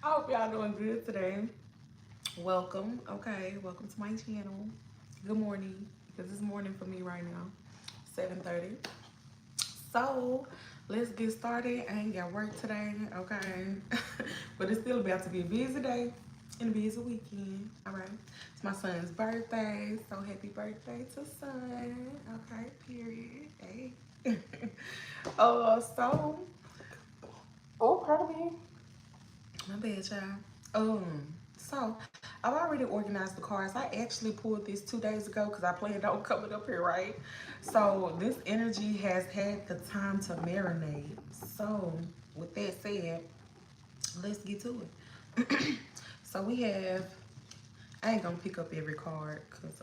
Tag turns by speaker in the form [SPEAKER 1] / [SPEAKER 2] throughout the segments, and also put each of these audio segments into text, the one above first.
[SPEAKER 1] I hope y'all doing good today. Welcome, okay, welcome to my channel. Good morning, because it's morning for me right now, 7:30. So, let's get started. I ain't got work today, okay? But it's still about to be a busy day and a busy weekend, all right? It's my son's birthday, so happy birthday to son, okay, period, hey. So, oh, pardon me. My bad, child. So I've already organized the cards. I actually pulled this 2 days ago because I planned on coming up here, right? So this energy has had the time to marinate. So with that said, let's get to it. So we have, I ain't gonna pick up every card because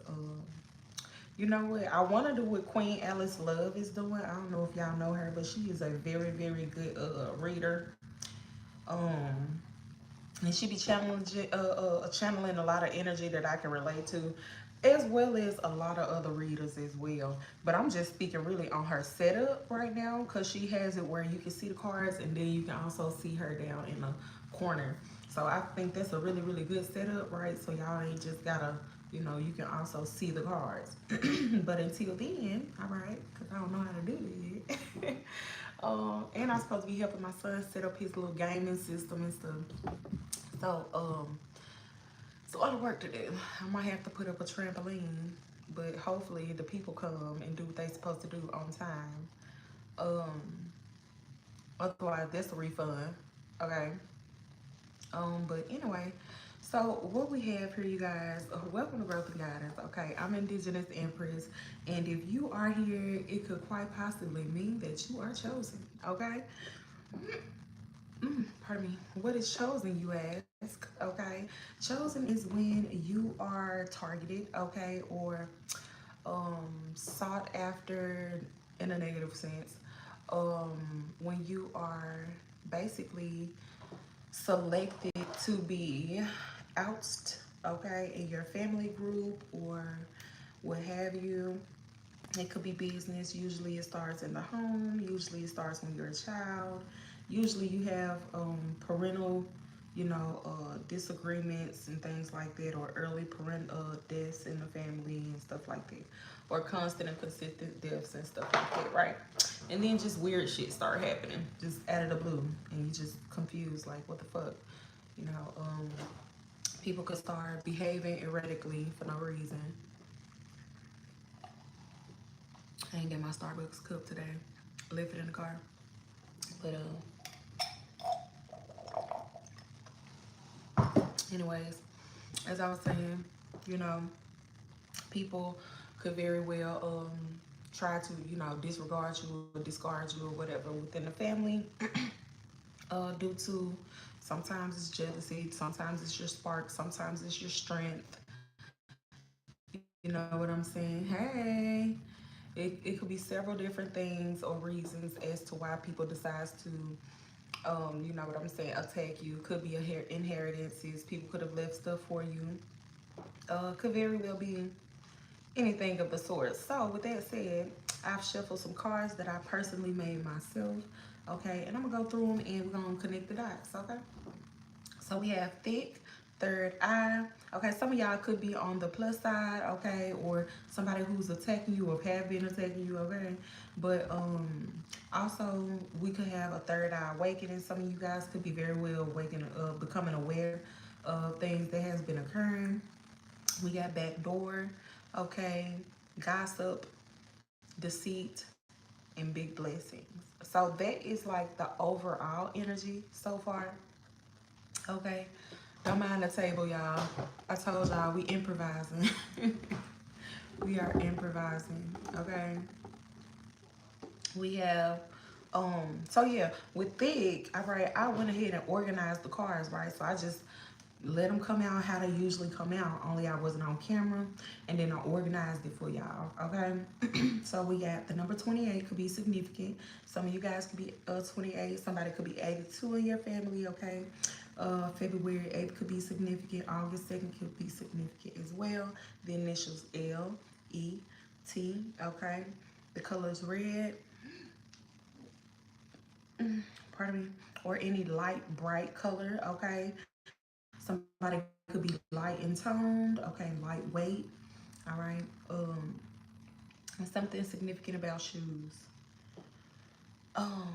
[SPEAKER 1] you know what? I want to do what Queen Alice Love is doing. I don't know if y'all know her, but she is a very, very good reader. Um, and she be channeling a lot of energy that I can relate to, as well as a lot of other readers as well. But I'm just speaking really on her setup right now because she has it where you can see the cards and then you can also see her down in the corner. So I think that's a really, really good setup, right? So y'all ain't just gotta, you can also see the cards. But until then, all right, because I don't know how to do that yet. And I'm supposed to be helping my son set up his little gaming system and stuff. So, it's a lot of work to do. I might have to put up a trampoline, but hopefully the people come and do what they supposed to do on time. Um, Otherwise that's a refund. Okay. But anyway, so what we have here, you guys, welcome to Growth and Guidance. Okay, I'm Indigenous Empress, and if you are here, it could quite possibly mean that you are chosen. Okay. Pardon me. What is chosen, you ask? Okay. Chosen is when you are targeted, okay, or sought after in a negative sense. When you are basically selected to be ousted, okay, in your family group or what have you. It could be business. Usually it starts in the home. Usually it starts when you're a child. Usually you have parental, disagreements and things like that, or early parent deaths in the family and stuff like that, or constant and consistent deaths and stuff like that, right? And then just weird shit start happening, just out of the blue, and you just confused, like what the fuck, you know. People could start behaving erratically for no reason. I ain't get my Starbucks cup today. Left it in the car. But anyways, as I was saying, you know, people could very well try to, disregard you or discard you or whatever within the family, due to sometimes it's jealousy, sometimes it's your spark, sometimes it's your strength. You know what I'm saying? Hey. It could be several different things or reasons as to why people decides to you know what I'm saying, attack you. Could be inheritances. People could have left stuff for you. Could very well be anything of the sort. So with that said, I've shuffled some cards that I personally made myself. Okay, and I'm gonna go through them and we're gonna connect the dots. Okay. So we have thick, third eye. Okay, some of y'all could be on the plus side, okay, or somebody who's attacking you or have been attacking you, okay. But also we could have a third eye awakening. Some of you guys could be very well waking becoming aware of things that has been occurring. We got backdoor, okay, gossip, deceit, and big blessings. So that is like the overall energy so far. Okay. Don't mind the table, y'all. I told y'all we improvising. We are improvising. Okay. We have so yeah, with thick, all right, I went ahead and organized the cards, right? So I just let them come out how they usually come out, only I wasn't on camera, and then I organized it for y'all, okay? So we got the number 28 could be significant. Some of you guys could be 28, somebody could be 82 in your family, okay? February 8th could be significant, August 2nd could be significant as well. The initials L, E, T, okay? The color is red, pardon me, or any light, bright color, okay? Somebody could be light and toned, okay, lightweight, all right. And something significant about shoes. Um,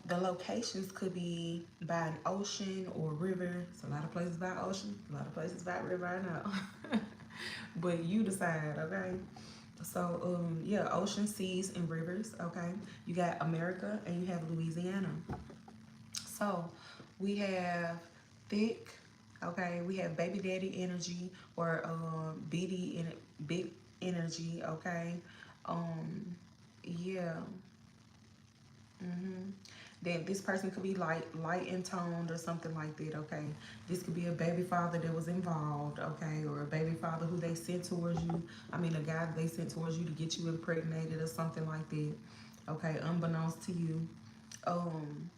[SPEAKER 1] the locations could be by an ocean or river. It's a lot of places by ocean, a lot of places by river, I know. But you decide, okay? So, yeah, ocean, seas, and rivers, okay? You got America and you have Louisiana. So, we have thick, okay? We have baby daddy energy or BD in big energy, okay? Um, yeah. hmm Then this person could be light and toned or something like that. Okay, this could be a baby father that was involved. Okay, or a baby father who they sent towards you. I mean, a guy that they sent towards you to get you impregnated or something like that. Okay, unbeknownst to you. Um,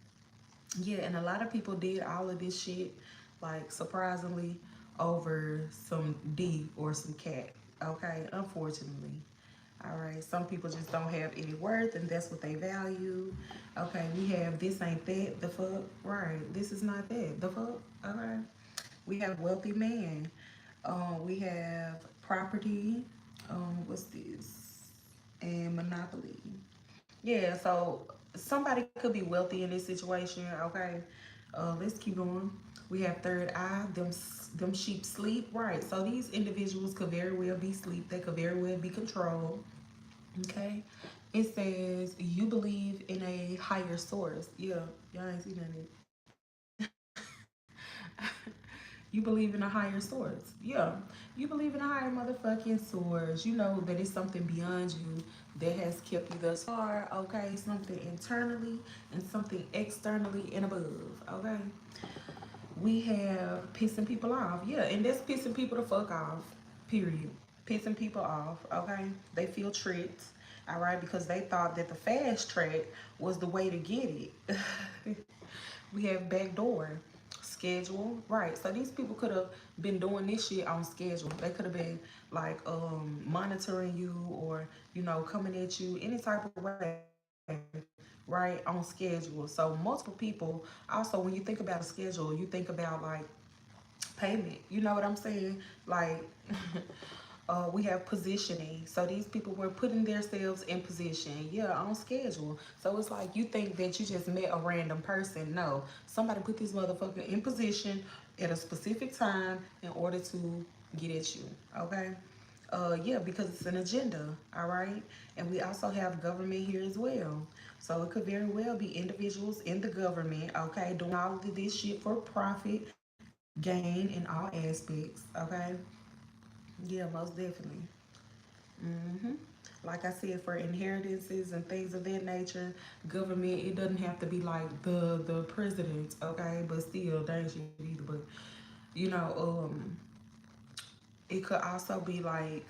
[SPEAKER 1] yeah, and a lot of people did all of this shit, like surprisingly, over some D or some cat. Okay, unfortunately. All right, some people just don't have any worth, and that's what they value. Okay, we have this ain't that, the fuck, right? This is not that, the fuck, okay. We have wealthy man. We have property. What's this? And monopoly. Yeah, so somebody could be wealthy in this situation. Okay, let's keep going. We have third eye. Them sheep sleep. Right. So these individuals could very well be sleep. They could very well be controlled. Okay. It says you believe in a higher source. Yeah, y'all ain't seen you believe in a higher source. Yeah. You believe in a higher motherfucking source. You know that it's something beyond you that has kept you thus far. Okay. Something internally and something externally and above. Okay. We have pissing people off. Yeah. And that's pissing people the fuck off. Period. Pissing people off. Okay. They feel tricked. All right. Because they thought that the fast track was the way to get it. We have backdoor schedule, right? So these people could have been doing this shit on schedule. They could have been like monitoring you or coming at you any type of way, right? On schedule. So multiple people. Also, when you think about a schedule, you think about like payment. You know what I'm saying? Like, we have positioning. So these people were putting themselves in position, yeah, on schedule. So it's like you think that you just met a random person. No, somebody put this motherfucker in position at a specific time in order to get at you. Okay. Yeah, because it's an agenda, all right? And we also have government here as well. So it could very well be individuals in the government, okay, doing all of this shit for profit gain in all aspects, okay? Yeah, most definitely. hmm Like I said, for inheritances and things of that nature, government, it doesn't have to be like the president, okay? But still, they ain't shit either. But you know, it could also be like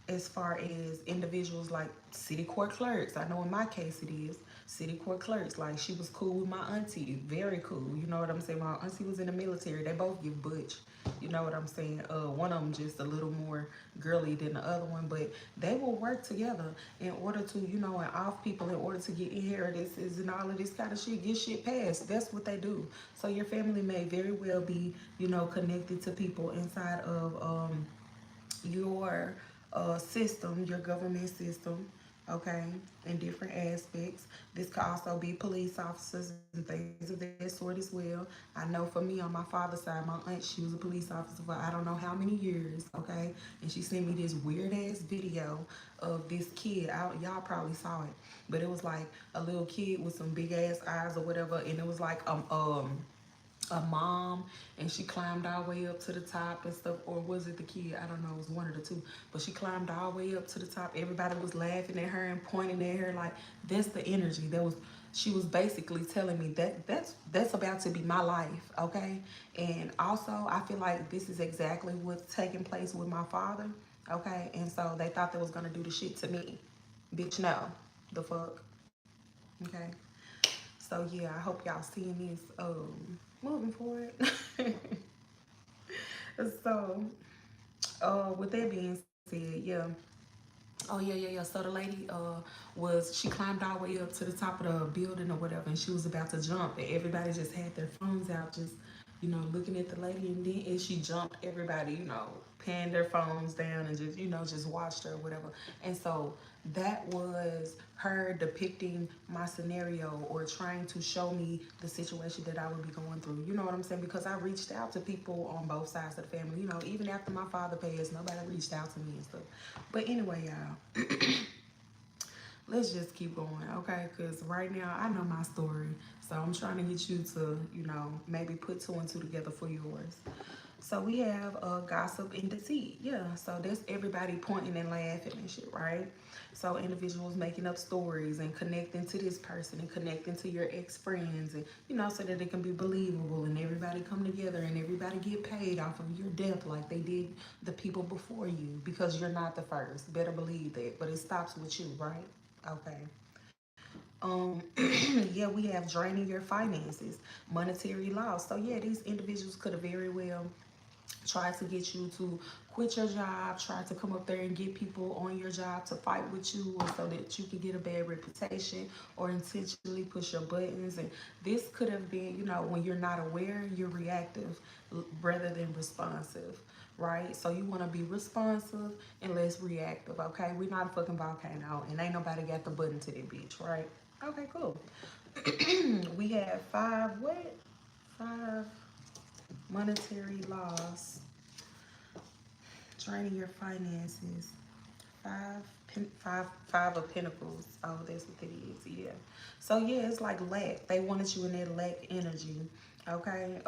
[SPEAKER 1] as far as individuals like city court clerks. I know in my case it is city court clerks. Like she was cool with my auntie, very cool. You know what I'm saying? My auntie was in the military. They both give butch. You know what I'm saying? One of them just a little more girly than the other one, but they will work together in order to, and off people in order to get inheritances and all of this kind of shit, get shit passed. That's what they do. So your family may very well be, connected to people inside of your system, your government system, okay, in different aspects. This could also be police officers and things of that sort as well. I know for me on my father's side, my aunt, she was a police officer for I don't know how many years, okay, and she sent me this weird ass video of this kid. Y'all probably saw it, but it was like a little kid with some big ass eyes or whatever, and it was like a mom and she climbed all the way up to the top and stuff, or was it the kid? I don't know, it was one of the two, but she climbed all the way up to the top. Everybody was laughing at her and pointing at her like that's the energy that was. She was basically telling me that that's about to be my life, okay. And also I feel like this is exactly what's taking place with my father, okay. And so they thought they was gonna do the shit to me. Bitch, no, the fuck, okay. So yeah, I hope y'all seeing this moving forward. So with that being said, yeah. Oh yeah. So the lady she climbed all the way up to the top of the building or whatever, and she was about to jump, and everybody just had their phones out, just looking at the lady, and then as she jumped, everybody, panned their phones down and just, just watched her or whatever. And so that was her depicting my scenario or trying to show me the situation that I would be going through. You know what I'm saying? Because I reached out to people on both sides of the family. Even after my father passed, nobody reached out to me and stuff. But anyway, y'all, let's just keep going, okay? Because right now I know my story. So I'm trying to get you to, maybe put two and two together for yours. So we have gossip and deceit. Yeah, so that's everybody pointing and laughing and shit, right? So individuals making up stories and connecting to this person and connecting to your ex-friends, and so that it can be believable and everybody come together and everybody get paid off of your death like they did the people before you, because you're not the first. Better believe that. But it stops with you, right? Okay. Yeah, we have draining your finances, monetary loss. So yeah, these individuals could have very well try to get you to quit your job, try to come up there and get people on your job to fight with you, or so that you can get a bad reputation, or intentionally push your buttons. And this could have been, when you're not aware, you're reactive rather than responsive, right? So you want to be responsive and less reactive, okay? We're not a fucking volcano, and ain't nobody got the button to that bitch, right? Okay, cool. We have five, what? Five monetary loss, draining your finances. Five of Pentacles. Oh, that's what it is. Yeah. So yeah, it's like lack. They wanted you in that lack energy. Okay.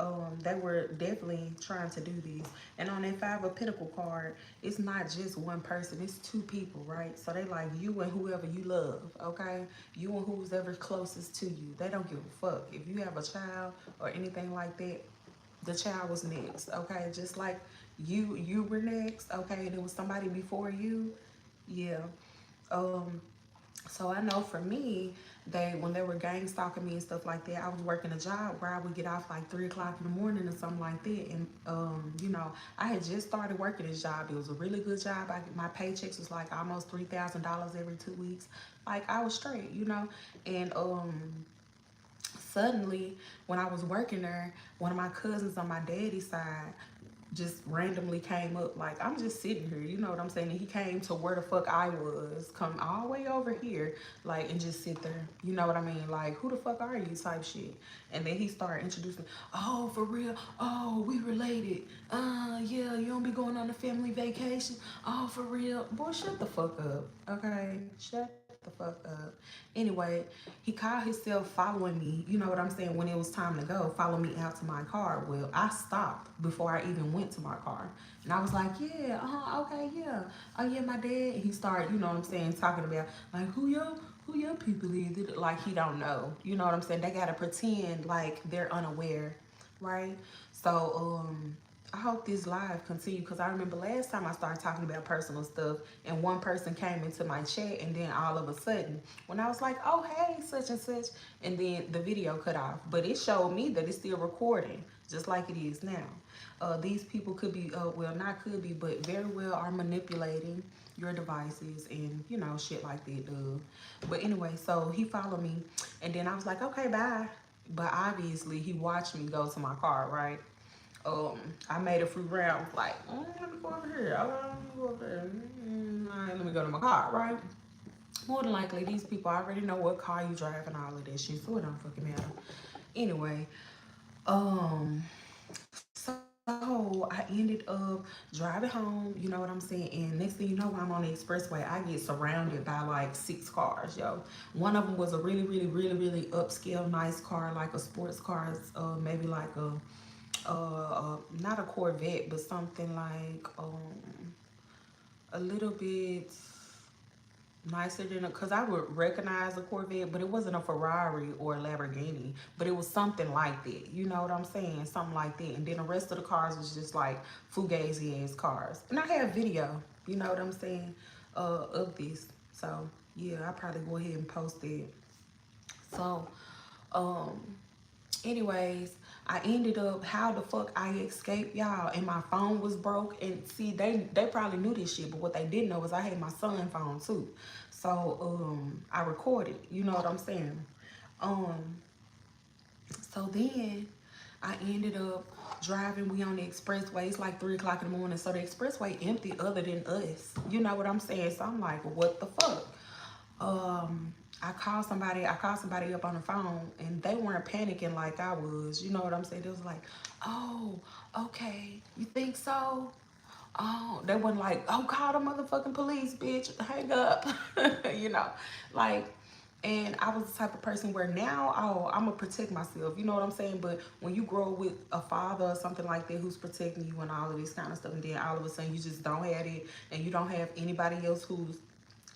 [SPEAKER 1] They were definitely trying to do this. And on that Five of Pentacle card, it's not just one person. It's two people, right? So they like you and whoever you love. Okay. You and who's ever closest to you. They don't give a fuck if you have a child or anything like that. The child was next, okay? Just like you were next, okay? And it was somebody before you, yeah. Um, so I know for me, when they were gang stalking me and stuff like that, I was working a job where I would get off like 3 o'clock in the morning or something like that. And I had just started working this job. It was a really good job. My paychecks was like almost $3,000 every 2 weeks. Like I was straight, and suddenly when I was working there, one of my cousins on my daddy's side just randomly came up. Like, I'm just sitting here, you know what I'm saying? And he came to where the fuck I was, come all the way over here, like, and just sit there. You know what I mean? Like, who the fuck are you type shit? And then he started introducing, oh, for real? Oh, we related. Yeah, you don't be going on a family vacation? Oh, for real? Boy, shut the fuck up, okay? Shut the fuck up. Anyway, he called himself following me, you know what I'm saying, when it was time to go, follow me out to my car. Well, I stopped before I even went to my car. And I was like, yeah, okay, yeah. Oh yeah, my dad. And he started, you know what I'm saying, talking about like who your people is. Like he don't know. You know what I'm saying? They gotta pretend like they're unaware, right? So I hope this live continue, because I remember last time I started talking about personal stuff and one person came into my chat, and then all of a sudden when I was like, oh hey, such and such, and then the video cut off, but it showed me that it's still recording just like it is now. These people could be, well, not could be, but very well are manipulating your devices and shit like that, dude. But anyway, so he followed me, and then I was like, okay, bye. But obviously he watched me go to my car, right? I made a few rounds like, let me go over here. Oh, let me go over there. All right, let me go to my car, right? More than likely, these people already know what car you drive and all of that shit, so it don't fucking matter. Anyway, so I ended up driving home, you know what I'm saying? And next thing you know, I'm on the expressway, I get surrounded by like 6 cars, yo. One of them was a really, really, really, really upscale, nice car, like a sports car, maybe like not a Corvette, but something like a little bit nicer than because I would recognize a Corvette, but it wasn't a Ferrari or a Lamborghini, but it was something like that. You know what I'm saying? Something like that. And then the rest of the cars was just like fugazi ass cars. And I have video, you know what I'm saying, of this. So yeah, I'll probably go ahead and post it. So um anyways, I ended up, how the fuck I escaped, y'all, and my phone was broke. And see, they probably knew this shit, but what they didn't know is I had my son's phone too. So I recorded, you know what I'm saying? Um so then I ended up driving. We on the expressway. It's like 3 o'clock in the morning. So the expressway empty other than us. You know what I'm saying? So I'm like, what the fuck? I called somebody up on the phone and they weren't panicking like I was. You know what I'm saying? It was like, oh, okay, you think so? Oh, they wasn't like, oh, call the motherfucking police, bitch, hang up. You know, like, and I was the type of person where now, oh, I'm gonna protect myself. You know what I'm saying? But when you grow with a father or something like that who's protecting you and all of this kind of stuff, and then all of a sudden you just don't have it, and you don't have anybody else who's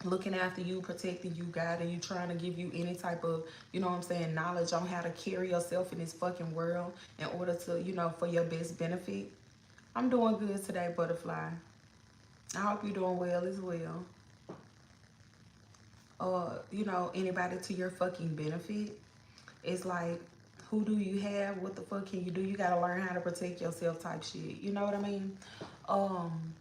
[SPEAKER 1] looking after you, protecting you, guiding you, trying to give you any type of, you know what I'm saying, knowledge on how to carry yourself in this fucking world in order to, you know, for your best benefit. I'm doing good today, butterfly. I hope you're doing well as well. You know, anybody to your fucking benefit. It's like, who do you have? What the fuck can you do? You gotta learn how to protect yourself type shit. You know what I mean? Um,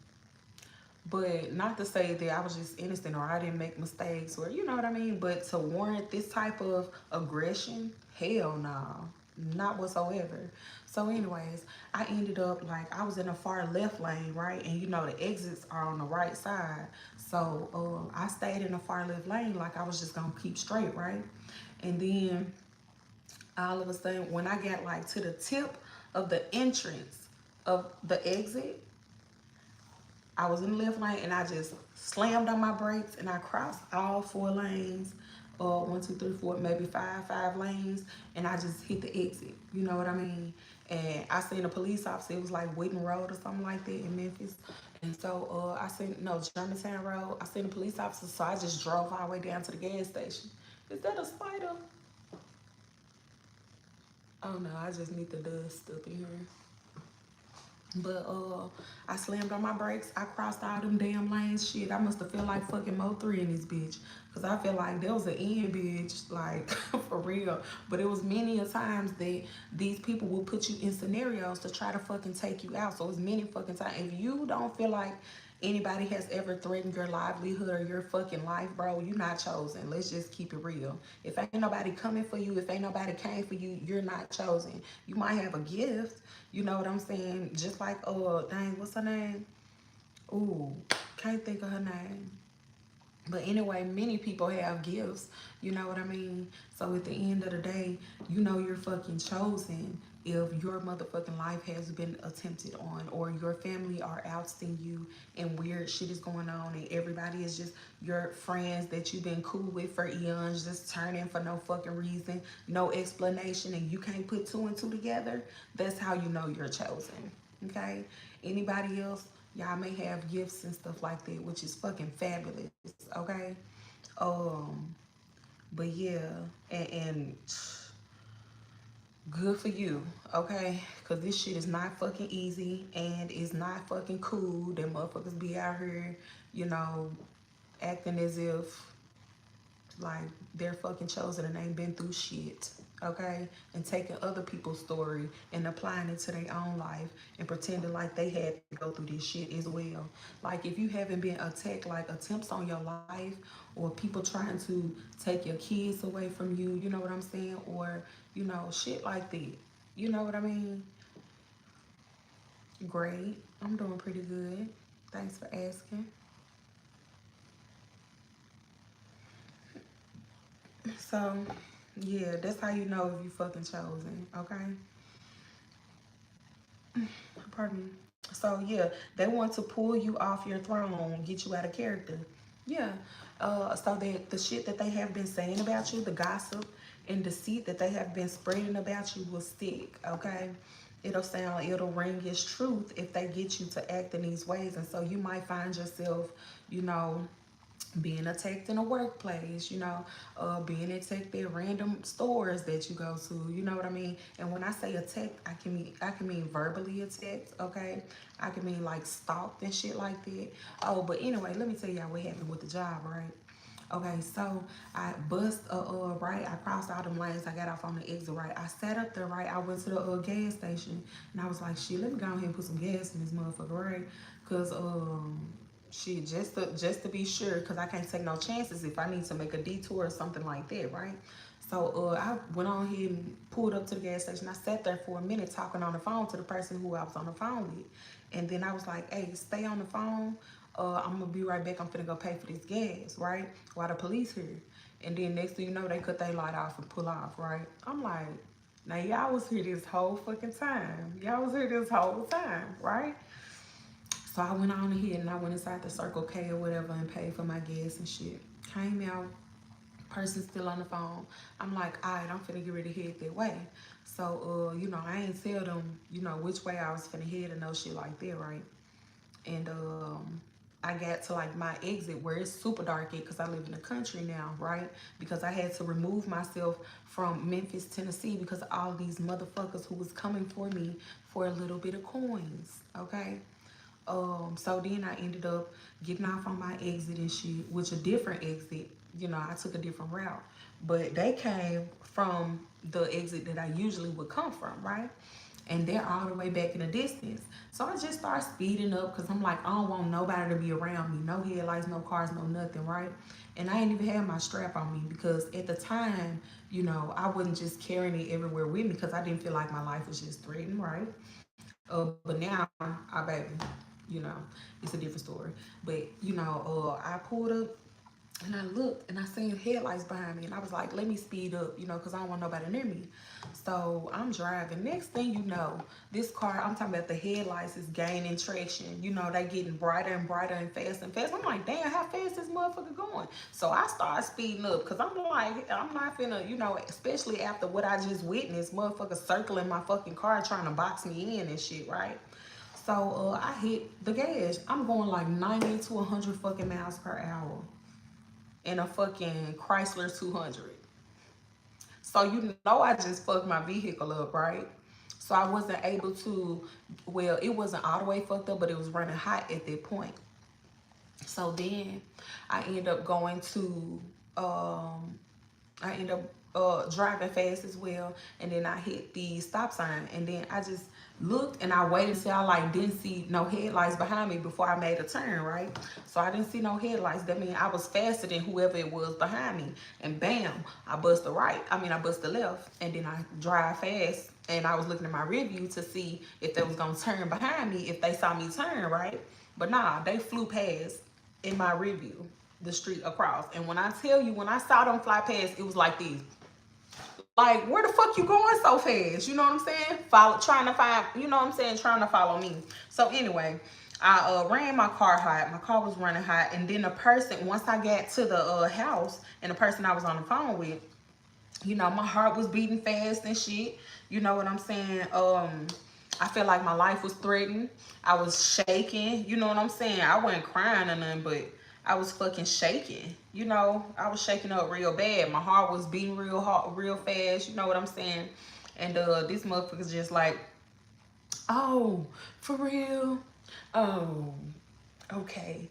[SPEAKER 1] But not to say that I was just innocent or I didn't make mistakes or you know what I mean. But to warrant this type of aggression, hell no, not whatsoever. So, anyways, I ended up like I was in a far left lane, right? And you know the exits are on the right side. So I stayed in the far left lane like I was just gonna keep straight, right? And then all of a sudden, when I got like to the tip of the entrance of the exit, I was in the left lane and I just slammed on my brakes and I crossed all 4 lanes, one, two, three, four, maybe five lanes, and I just hit the exit. You know what I mean? And I seen a police officer. It was like Whitten Road or something like that in Memphis. And so I seen no Germantown Road. I seen a police officer, so I just drove all the way down to the gas station. Is that a spider? Oh no, I just need the dust up in here. But I slammed on my brakes. I crossed all them damn lanes. Shit, I must have felt like fucking Mo3 in this bitch. Cause I feel like there was an end, bitch. Like for real. But it was many a times that these people will put you in scenarios to try to fucking take you out. So it's many fucking times. If you don't feel like anybody has ever threatened your livelihood or your fucking life, bro, you're not chosen. Let's just keep it real. If ain't nobody coming for you, if ain't nobody came for you, you're not chosen. You might have a gift, you know what I'm saying? Just like, dang, what's her name? Ooh, can't think of her name. But anyway, many people have gifts, you know what I mean? So at the end of the day, you know you're fucking chosen if your motherfucking life has been attempted on or your family are ousting you and weird shit is going on and everybody is just your friends that you've been cool with for eons just turning for no fucking reason, no explanation, and you can't put two and two together. That's how you know you're chosen. Okay? Anybody else, y'all may have gifts and stuff like that, which is fucking fabulous. Okay? Um, but yeah, and good for you, okay? Because this shit is not fucking easy and it's not fucking cool that motherfuckers be out here, you know, acting as if like they're fucking chosen and ain't been through shit, okay? And taking other people's story and applying it to their own life and pretending like they had to go through this shit as well. Like if you haven't been attacked, like attempts on your life or people trying to take your kids away from you, you know what I'm saying? Or, you know, shit like that. You know what I mean? Great. I'm doing pretty good. Thanks for asking. So, yeah, that's how you know if you fucking chosen, okay? Pardon me. So, yeah, they want to pull you off your throne, get you out of character. Yeah. So that the shit that they have been saying about you, the gossip and deceit that they have been spreading about you will stick, okay? It'll ring as truth if they get you to act in these ways. And so you might find yourself, you know, being attacked in a workplace, you know, being attacked at random stores that you go to, you know what I mean? And when I say attacked, I can mean verbally attacked, okay? I can mean like stalked and shit like that. Oh, but anyway, let me tell y'all what happened with the job, right? Okay, so I bust right. I crossed all them lanes. I got off on the exit right. I sat up there right. I went to the gas station and I was like, shit, let me go ahead and put some gas in this motherfucker, right? Cause shit, just to be sure, cause I can't take no chances if I need to make a detour or something like that, right? So I went on here and pulled up to the gas station. I sat there for a minute talking on the phone to the person who I was on the phone with. And then I was like, hey, stay on the phone. I'm gonna be right back. I'm finna go pay for this gas, right? While the police here. And then next thing you know, they cut their light off and pull off, right? I'm like, now y'all was here this whole fucking time. Y'all was here this whole time, right? So I went on ahead and I went inside the Circle K or whatever and paid for my gas and shit. Came out, person still on the phone. I'm like, all right, I'm finna get ready to head that way. So, I ain't tell them, which way I was finna head and no shit like that, right? And I got to like my exit where it's super dark at because I live in the country now, right? Because I had to remove myself from Memphis, Tennessee because of all these motherfuckers who was coming for me for a little bit of coins, okay? So then I ended up getting off on my exit and shit, which a different exit. I took a different route. But they came from the exit that I usually would come from, right? And they're all the way back in the distance. So I just started speeding up because I'm like, I don't want nobody to be around me. No headlights, no cars, no nothing, right? And I ain't even had my strap on me because at the time, I wasn't just carrying it everywhere with me because I didn't feel like my life was just threatened, right? But now, baby, you know, it's a different story. But, I pulled up and I looked and I seen headlights behind me and I was like, let me speed up, because I don't want nobody near me. So I'm driving. Next thing you know, this car, I'm talking about the headlights is gaining traction. They getting brighter and brighter and fast and fast. I'm like, damn, how fast this motherfucker going? So I started speeding up because I'm like, I'm not finna, especially after what I just witnessed, motherfuckers circling my fucking car trying to box me in and shit, right? So I hit the gas. I'm going like 90 to 100 fucking miles per hour in a fucking Chrysler 200. So I just fucked my vehicle up, right? So I wasn't able to, well, it wasn't all the way fucked up, but it was running hot at that point. So then I ended up going to, I ended up driving fast as well, and then I hit the stop sign, and then I just looked and I waited until I like didn't see no headlights behind me before I made a turn, right? So I didn't see no headlights. That means I was faster than whoever it was behind me, and bam, I bust the right. I bust the left, and then I drive fast, and I was looking at my rear view to see if they was gonna turn behind me if they saw me turn, right? But nah, they flew past in my rear view, the street across. And when I tell you, when I saw them fly past, it was like this. Like, where the fuck you going so fast? You know what I'm saying? Trying to find, trying to follow me. So anyway, I ran my car hot. My car was running hot. And then the person, once I got to the house and the person I was on the phone with, my heart was beating fast and shit. You know what I'm saying? I felt like my life was threatened. I was shaking. You know what I'm saying? I wasn't crying or nothing, but I was fucking shaking. I was shaking up real bad. My heart was beating real hard, real fast. You know what I'm saying? And this motherfucker's just like, oh, for real? Oh, okay.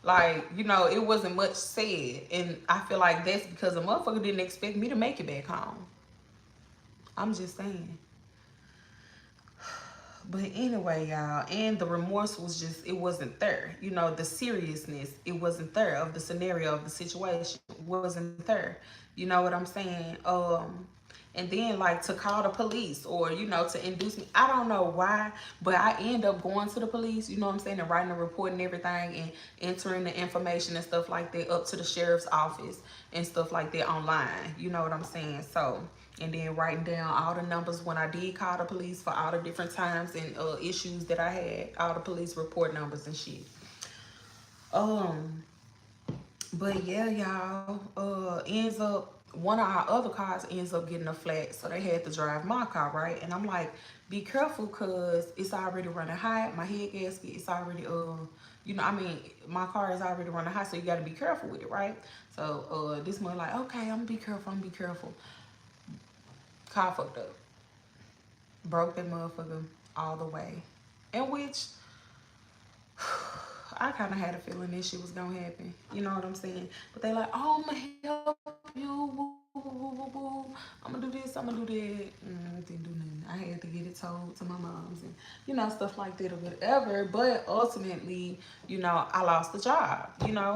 [SPEAKER 1] Like, it wasn't much said. And I feel like that's because the motherfucker didn't expect me to make it back home. I'm just saying. But anyway, y'all, and the remorse was just, it wasn't there. The seriousness, it wasn't there of the scenario, of the situation, wasn't there. You know what I'm saying? And then like to call the police or, to induce me. I don't know why, but I end up going to the police, you know what I'm saying, and writing a report and everything and entering the information and stuff like that up to the sheriff's office and stuff like that online. You know what I'm saying? So, and then writing down all the numbers when I did call the police for all the different times and issues that I had, all the police report numbers and shit. But yeah, y'all, ends up, one of our other cars ends up getting a flat, so they had to drive my car, right? And I'm like, be careful, cause it's already running hot. My head gasket is already, my car is already running hot, so you gotta be careful with it, right? So this one like, okay, I'm gonna be careful, Car fucked up. Broke that motherfucker all the way. In which I kind of had a feeling this shit was gonna happen. You know what I'm saying? But they like, oh, I'm gonna help you. Woo, woo, woo, woo. boo, boo. I'm gonna do this, I'm gonna do that. Didn't do nothing. I had to get it told to my moms and, stuff like that or whatever. But ultimately, I lost the job,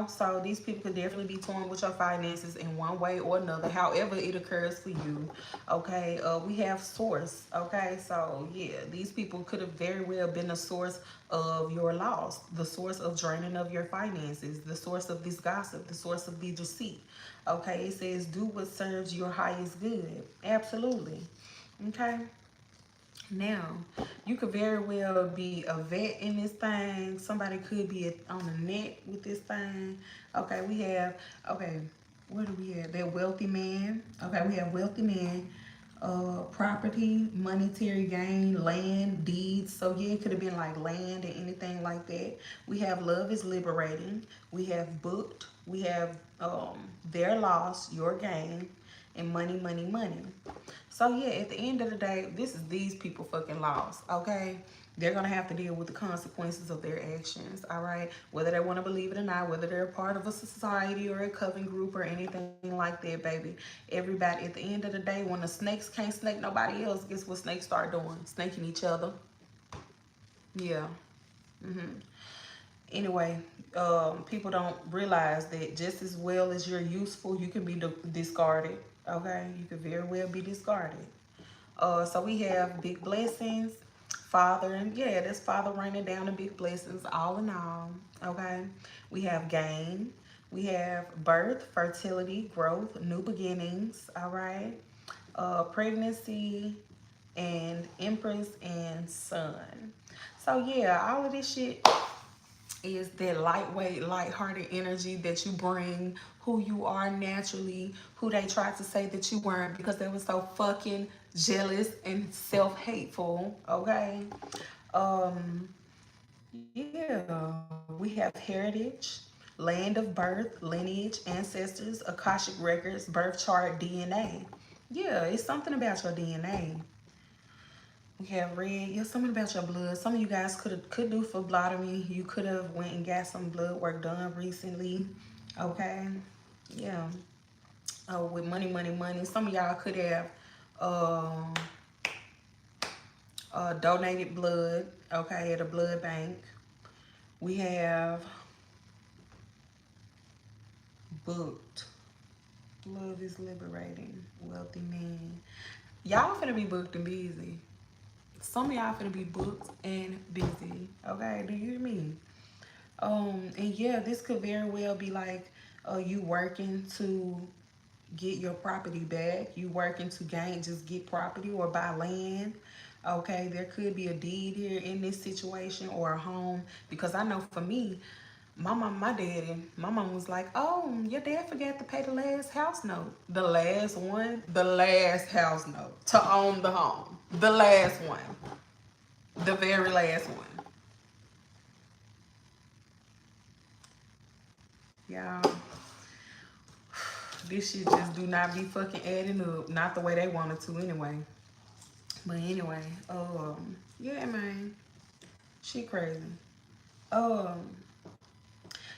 [SPEAKER 1] So these people could definitely be torn with your finances in one way or another, however it occurs for you. Okay, we have source. Okay, so yeah, these people could have very well been the source of your loss, the source of draining of your finances, the source of this gossip, the source of the deceit. Okay, it says do what serves your highest good. Absolutely. Okay. Now, you could very well be a vet in this thing. Somebody could be on the net with this thing. Okay, we have, okay, what do we have? That wealthy man. Okay, we have wealthy man, property, monetary gain, land, deeds. So yeah, it could have been like land and anything like that. We have love is liberating. We have booked. We have their loss, your gain, and money, money, money. So yeah, at the end of the day, this is these people fucking lost, okay? They're gonna have to deal with the consequences of their actions, all right? Whether they want to believe it or not, whether they're a part of a society or a coven group or anything like that, baby. Everybody, at the end of the day, when the snakes can't snake nobody else, guess what snakes start doing? Snaking each other. Yeah. Anyway, people don't realize that just as well as you're useful, you can be discarded. Okay, you could very well be discarded. So we have big blessings, Father, and yeah, that's Father raining down the big blessings, all in all. Okay, we have gain, we have birth, fertility, growth, new beginnings. All right, pregnancy, and Empress and Sun. So yeah, all of this shit is that lightweight, lighthearted energy that you bring, who you are naturally, who they tried to say that you weren't because they were so fucking jealous and self-hateful, okay? Um, yeah, we have heritage, land of birth, lineage, ancestors, Akashic records, birth chart, DNA. Yeah, it's something about your DNA. We have red. Yeah, something about your blood. Some of you guys could do phlebotomy. You could have went and got some blood work done recently. Okay. Yeah. Oh, with money, money, money. Some of y'all could have um donated blood. Okay, at a blood bank. We have booked. Love is liberating. Wealthy man. Y'all finna be booked and busy. Some of y'all finna be booked and busy. Okay, do you hear me? And yeah, this could very well be like you working to get your property back. You working to gain, just get property or buy land. Okay, there could be a deed here in this situation or a home because I know for me, my mom was like, "Oh, your dad forgot to pay the last house note, the last one, the last house note to own the home, the last one, the very last one." Y'all, this shit just do not be fucking adding up. Not the way they wanted to anyway. But anyway, yeah, man. She crazy. Um,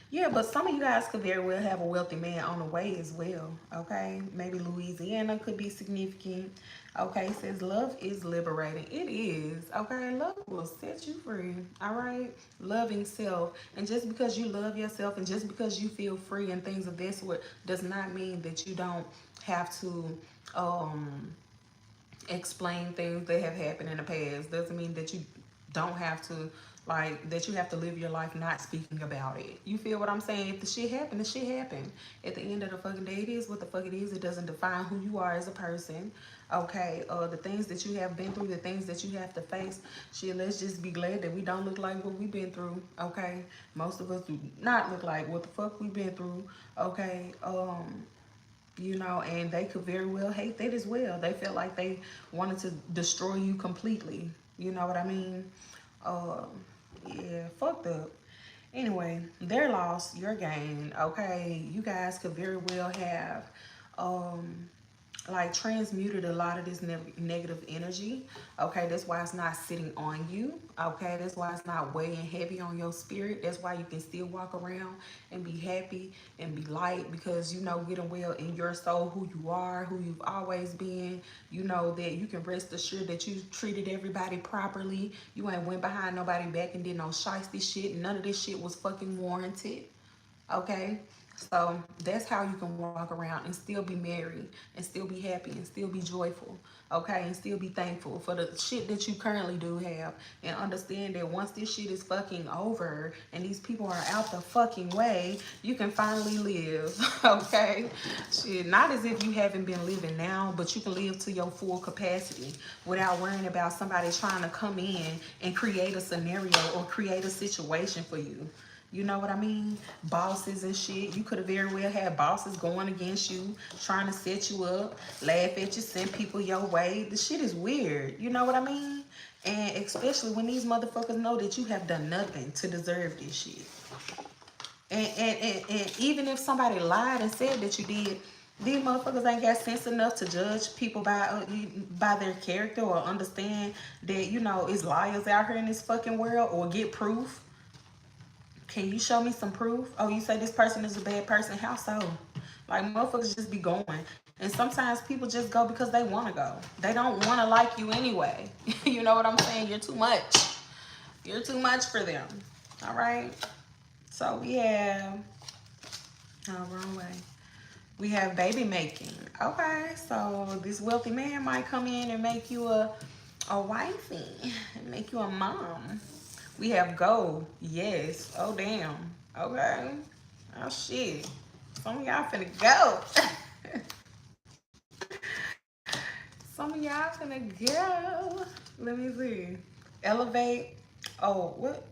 [SPEAKER 1] yeah, but some of you guys could very well have a wealthy man on the way as well. Okay, maybe Louisiana could be significant. Okay, it says love is liberating. It is. Okay, love will set you free. All right, loving self, and just because you love yourself, and just because you feel free and things of this sort, does not mean that you don't have to explain things that have happened in the past. Doesn't mean that you don't have to, like, that you have to live your life not speaking about it. You feel what I'm saying? If the shit happened, the shit happened. At the end of the fucking day, it is what the fuck it is. It doesn't define who you are as a person. Okay, the things that you have been through, the things that you have to face, shit, let's just be glad that we don't look like what we've been through. Okay, most of us do not look like what the fuck we've been through. Okay, and they could very well hate that as well. They felt like they wanted to destroy you completely. You know what I mean? Um, yeah, fucked up. Anyway, their loss, your gain. Okay, you guys could very well have like transmuted a lot of this negative energy. Okay, that's why it's not sitting on you. Okay, that's why it's not weighing heavy on your spirit. That's why you can still walk around and be happy and be light, because you know good and well in your soul who you are, who you've always been. You know that you can rest assured that you treated everybody properly. You ain't went behind nobody back and did no shiesty shit. None of this shit was fucking warranted. Okay, so that's how you can walk around and still be married and still be happy and still be joyful. Okay, and still be thankful for the shit that you currently do have, and understand that once this shit is fucking over and these people are out the fucking way, you can finally live. Okay, shit, not as if you haven't been living now, but you can live to your full capacity without worrying about somebody trying to come in and create a scenario or create a situation for you. You know what I mean? Bosses and shit. You could have very well had bosses going against you, trying to set you up, laugh at you, send people your way. The shit is weird. You know what I mean? And especially when these motherfuckers know that you have done nothing to deserve this shit. And even if somebody lied and said that you did, these motherfuckers ain't got sense enough to judge people by their character, or understand that, you know, it's liars out here in this fucking world, or get proof. Can you show me some proof? Oh, you say this person is a bad person. How so? Like, motherfuckers just be going. And sometimes people just go because they want to go. They don't want to like you anyway. You know what I'm saying? You're too much. You're too much for them. All right? So we have... Oh, wrong way. We have baby making. Okay, so this wealthy man might come in and make you a wifey. And make you a mom. We have go. Yes. Oh, damn. Okay. Oh, shit. Some of y'all finna go. Some of y'all finna go. Let me see. Elevate. Oh, what?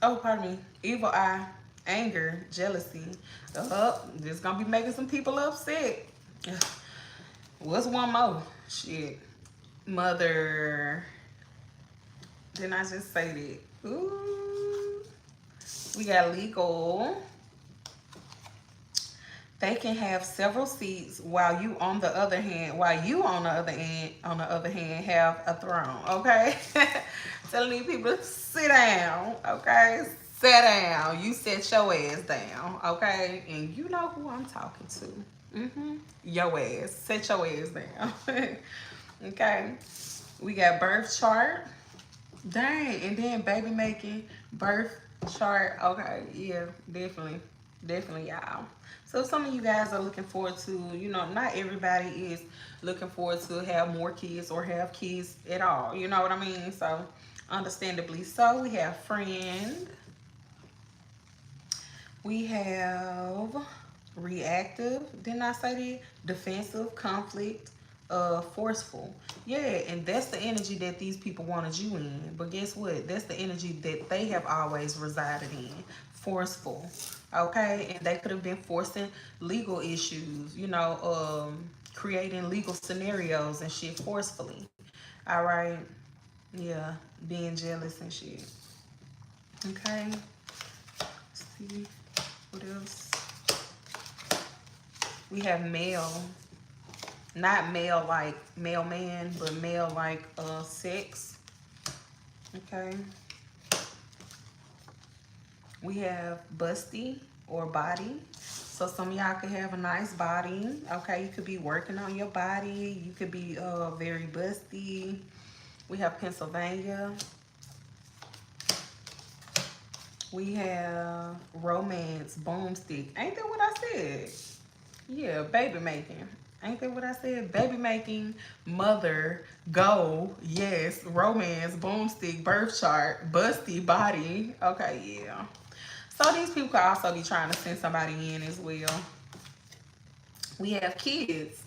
[SPEAKER 1] Oh, pardon me. Evil eye. Anger. Jealousy. This gonna be making some people upset. What's one more? Shit. Mother. Didn't I just say that? Ooh. We got legal. They can have several seats while you on the other hand have a throne. Okay. Telling these people to sit down. Okay. Sit down. You set your ass down. Okay. And you know who I'm talking to. Your ass. Set your ass down. Okay. We got birth chart. Dang. And then baby making, birth chart. Okay. Yeah, definitely. Definitely, y'all. So some of you guys are looking forward to, you know, not everybody is looking forward to have more kids or have kids at all. You know what I mean? So understandably so. We have friend. We have reactive. Didn't I say that? Defensive, conflict, forceful. Yeah, and that's the energy that these people wanted you in. But guess what? That's the energy that they have always resided in. Forceful. Okay? And they could have been forcing legal issues, you know, creating legal scenarios and shit forcefully. All right? Yeah, being jealous and shit. Okay? Let's see. What else? We have male. Not male like mailman, but male like sex. Okay. We have busty or body. So some of y'all could have a nice body. Okay, you could be working on your body. You could be very busty. We have Pennsylvania. We have romance, boomstick. Ain't that what I said? Yeah, baby making. Ain't that what I said? Baby making, mother, go, yes, romance, boomstick, birth chart, busty, body. Okay, yeah. So these people could also be trying to send somebody in as well. We have kids.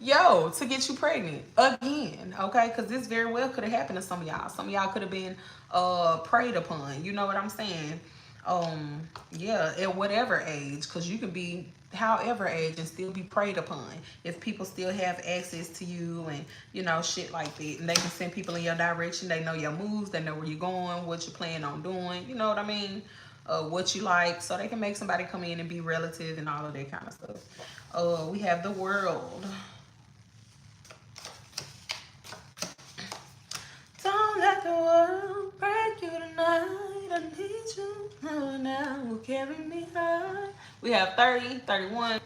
[SPEAKER 1] Yo, to get you pregnant again, okay? Because this very well could have happened to some of y'all. Some of y'all could have been preyed upon. You know what I'm saying? Yeah, at whatever age, because you can be however age and still be preyed upon if people still have access to you and, you know, shit like that. And they can send people in your direction. They know your moves. They know where you're going, what you plan on doing. You know what I mean? what you like, so they can make somebody come in and be relative and all of that kind of stuff. We have the World. Don't let the world break you tonight. I need you now. Will carry me high. We have 30, 31.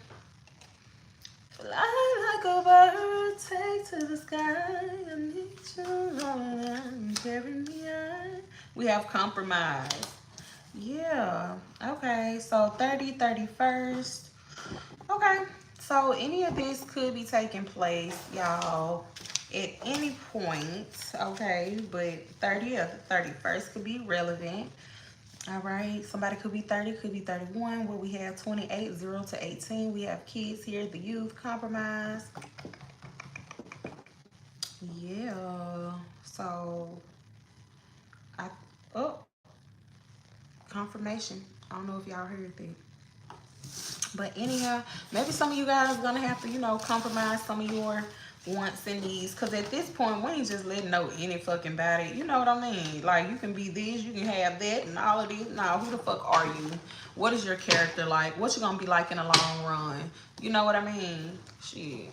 [SPEAKER 1] Fly like a bird, take to the sky. I need you now. Carry me high. We have Compromise. Yeah. Okay. So 30, 31st. Okay. So any of this could be taking place, y'all, at any point. Okay. But 30th, 31st could be relevant. All right. Somebody could be 30, could be 31. Where we have 28, 0 to 18. We have kids here, the youth, compromise. Yeah. So I oh confirmation. I don't know if y'all heard that. But anyhow, maybe some of you guys are gonna have to, compromise some of your wants and needs. Cause at this point, we ain't just letting know any fucking body. You know what I mean? Like, you can be this, you can have that, and all of this. Nah, who the fuck are you? What is your character like? What you gonna be like in the long run? You know what I mean? Shit.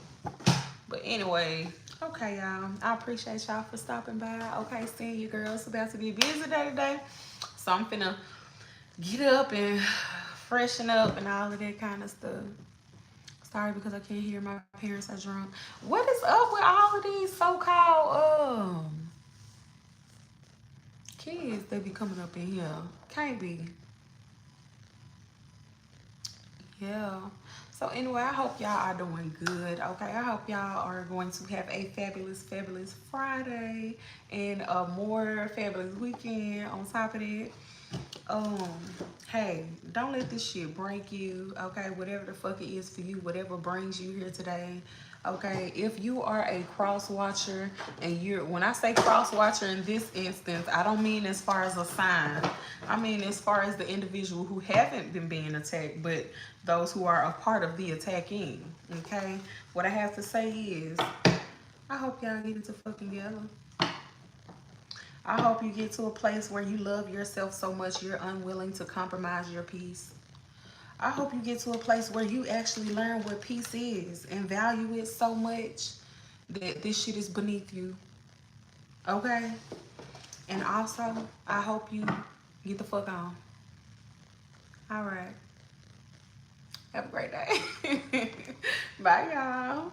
[SPEAKER 1] But anyway, okay, y'all. I appreciate y'all for stopping by. Okay, seeing you girls. It's about to be a busy day today. So I'm finna get up and freshen up and all of that kind of stuff. Sorry because I can't hear, my parents are drunk. What is up with all of these so-called kids that be coming up in here? Can't be. Yeah. So anyway, I hope y'all are doing good. Okay, I hope y'all are going to have a fabulous, fabulous Friday and a more fabulous weekend on top of that. Hey, don't let this shit break you. Okay, whatever the fuck it is for you, whatever brings you here today. Okay, if you are a cross watcher and when I say cross watcher in this instance, I don't mean as far as a sign. I mean as far as the individual who haven't been being attacked, but those who are a part of the attacking. Okay, what I have to say is, I hope y'all get it fucking together. I hope you get to a place where you love yourself so much you're unwilling to compromise your peace. I hope you get to a place where you actually learn what peace is and value it so much that this shit is beneath you. Okay? And also, I hope you get the fuck on. All right. Have a great day. Bye, y'all.